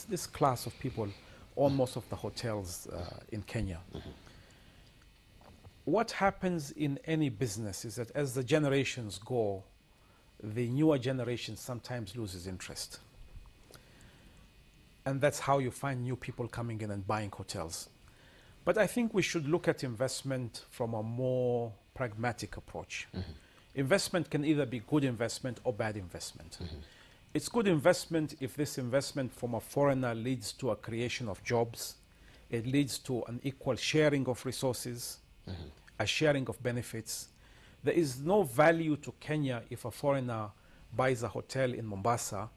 This class of people own most of the hotels in Kenya. What happens in any business is that as the generations go, the newer generation sometimes loses interest. And that's how you find new people coming in and buying hotels. But I think we should look at investment from a more pragmatic approach. Investment can either be good investment or bad investment. It's good investment if this investment from a foreigner leads to a creation of jobs, it leads to an equal sharing of resources, a sharing of benefits. There is no value to Kenya if a foreigner buys a hotel in Mombasa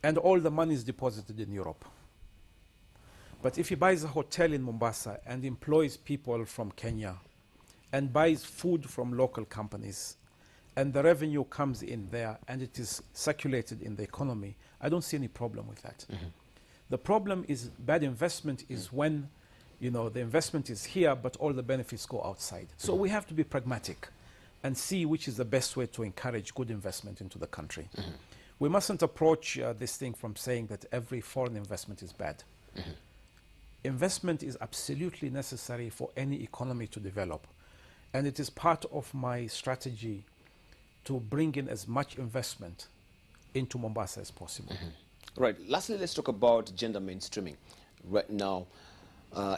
and all the money is deposited in Europe. But if he buys a hotel in Mombasa and employs people from Kenya and buys food from local companies and the revenue comes in there and it is circulated in the economy, I don't see any problem with that. The problem is bad investment is when the investment is here but all the benefits go outside. So we have to be pragmatic and see which is the best way to encourage good investment into the country. We mustn't approach this thing from saying that every foreign investment is bad. Investment is absolutely necessary for any economy to develop. And it is part of my strategy to bring in as much investment into Mombasa as possible. Right. Lastly, let's talk about gender mainstreaming. Right now,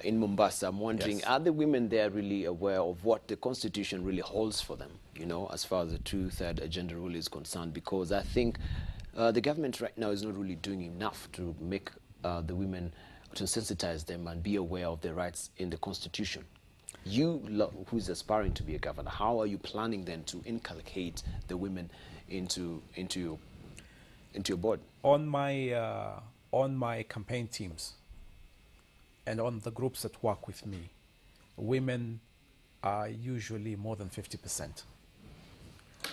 in Mombasa, I'm wondering, are the women there really aware of what the Constitution really holds for them, as far as the two-third gender rule is concerned? Because I think the government right now is not really doing enough to make the women, to sensitize them and be aware of their rights in the Constitution. You, who's aspiring to be a governor, how are you planning then to inculcate the women into your board? On my campaign teams and on the groups that work with me, women are usually more than 50%.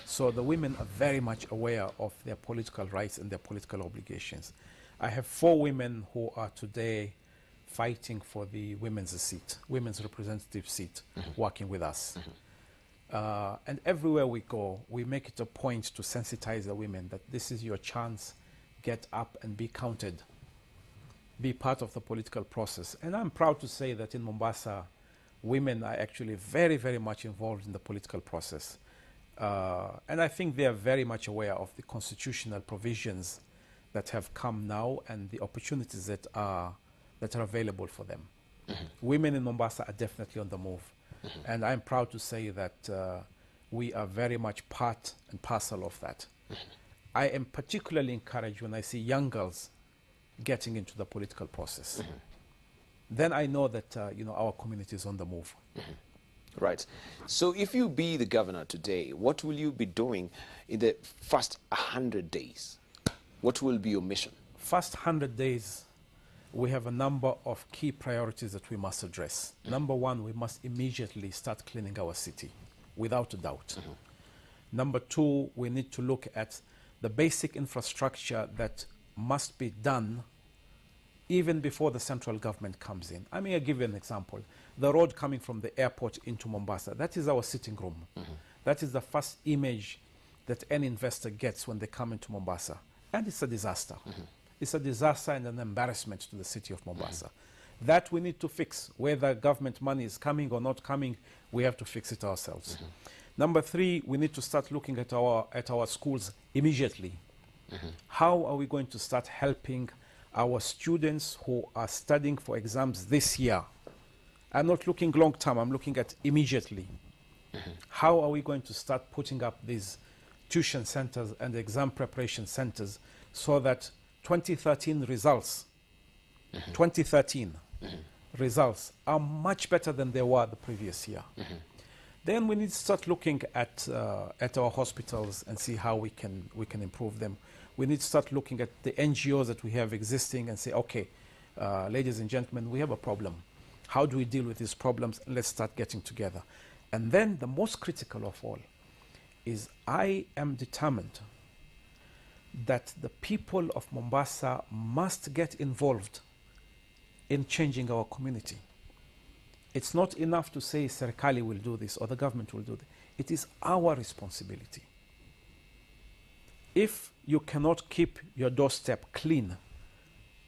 So the women are very much aware of their political rights and their political obligations. I have 4 women who are today fighting for the women's seat, women's representative seat, working with us. And everywhere we go, we make it a point to sensitize the women that this is your chance, get up and be counted, be part of the political process. And I'm proud to say that in Mombasa, women are actually very, very much involved in the political process. And I think they are very much aware of the constitutional provisions that have come now and the opportunities that are available for them. Women in Mombasa are definitely on the move. And I'm proud to say that we are very much part and parcel of that. I am particularly encouraged when I see young girls getting into the political process. Then I know that our community is on the move. Right. So if you be the governor today, what will you be doing in the first 100 days? What will be your mission? First 100 days, we have a number of key priorities that we must address. Number one, we must immediately start cleaning our city, without a doubt. Number two, we need to look at the basic infrastructure that must be done even before the central government comes in. I mean, I'll give you an example. The road coming from the airport into Mombasa, that is our sitting room. That is the first image that any investor gets when they come into Mombasa. And it's a disaster. It's a disaster and an embarrassment to the city of Mombasa. That we need to fix. Whether government money is coming or not coming, we have to fix it ourselves. Number three, we need to start looking at our schools immediately. How are we going to start helping our students who are studying for exams this year? I'm not looking long term, I'm looking at immediately. How are we going to start putting up these tuition centers and exam preparation centers so that 2013 results, 2013 results are much better than they were the previous year. Then we need to start looking at our hospitals and see how we can improve them. We need to start looking at the NGOs that we have existing and say, okay, ladies and gentlemen, we have a problem. How do we deal with these problems? Let's start getting together. And then the most critical of all is I am determined that the people of Mombasa must get involved in changing our community. It's not enough to say Serikali will do this or the government will do this. It is our responsibility. If you cannot keep your doorstep clean,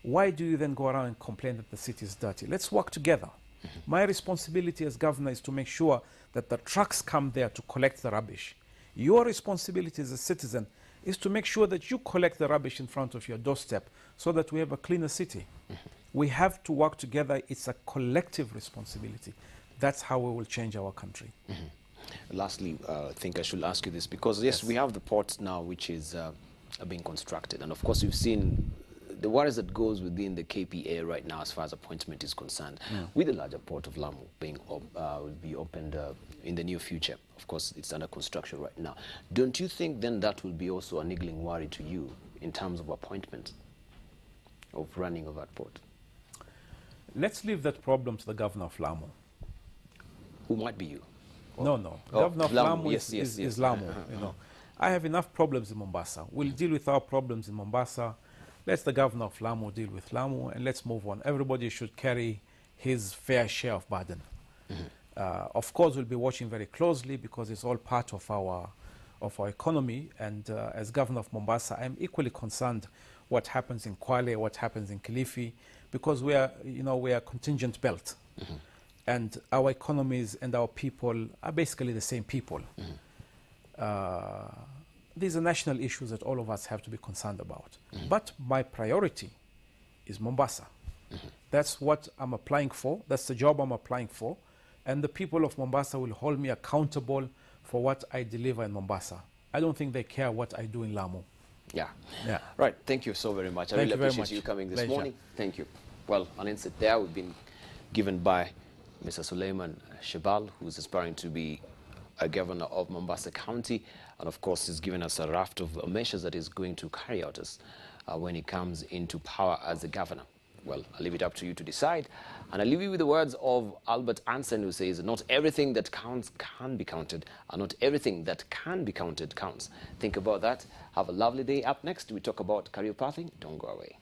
why do you then go around and complain that the city is dirty? Let's work together. My responsibility as governor is to make sure that the trucks come there to collect the rubbish. Your responsibility as a citizen is to make sure that you collect the rubbish in front of your doorstep so that we have a cleaner city. We have to work together. It's a collective responsibility. That's how we will change our country. Lastly, I think I should ask you this, because yes, we have the port now which is being constructed, and of course we've seen the worries that goes within the KPA right now as far as appointment is concerned. With the larger port of Lamu being will be opened in the near future. Of course, it's under construction right now. Don't you think then that will be also a niggling worry to you in terms of appointment of running of that port? Let's leave that problem to the governor of Lamu. Who might be you? No. Governor of Lamu is Lamu. You know, I have enough problems in Mombasa. We'll deal with our problems in Mombasa. Let the governor of Lamu deal with Lamu, and let's move on. Everybody should carry his fair share of burden. Of course, we'll be watching very closely because it's all part of our economy. And as governor of Mombasa, I'm equally concerned what happens in Kwale, what happens in Kilifi, because we are a contingent belt. And our economies and our people are basically the same people. These are national issues that all of us have to be concerned about. But my priority is Mombasa. That's what I'm applying for. That's the job I'm applying for. And the people of Mombasa will hold me accountable for what I deliver in Mombasa. I don't think they care what I do in Lamu. Yeah. Right. Thank you so very much. I really appreciate you coming this morning. Thank you. Well, an insight there we've been given by Mr. Suleiman SHAHBAL, who's aspiring to be a governor of Mombasa County, and of course he's given us a raft of measures that he's going to carry out when he comes into power as a governor. Well, I'll leave it up to you to decide, and I'll leave you with the words of Albert Einstein, who says, not everything that counts can be counted, and not everything that can be counted counts. Think about that. Have a lovely day. Up next, we talk about career pathing. Don't go away.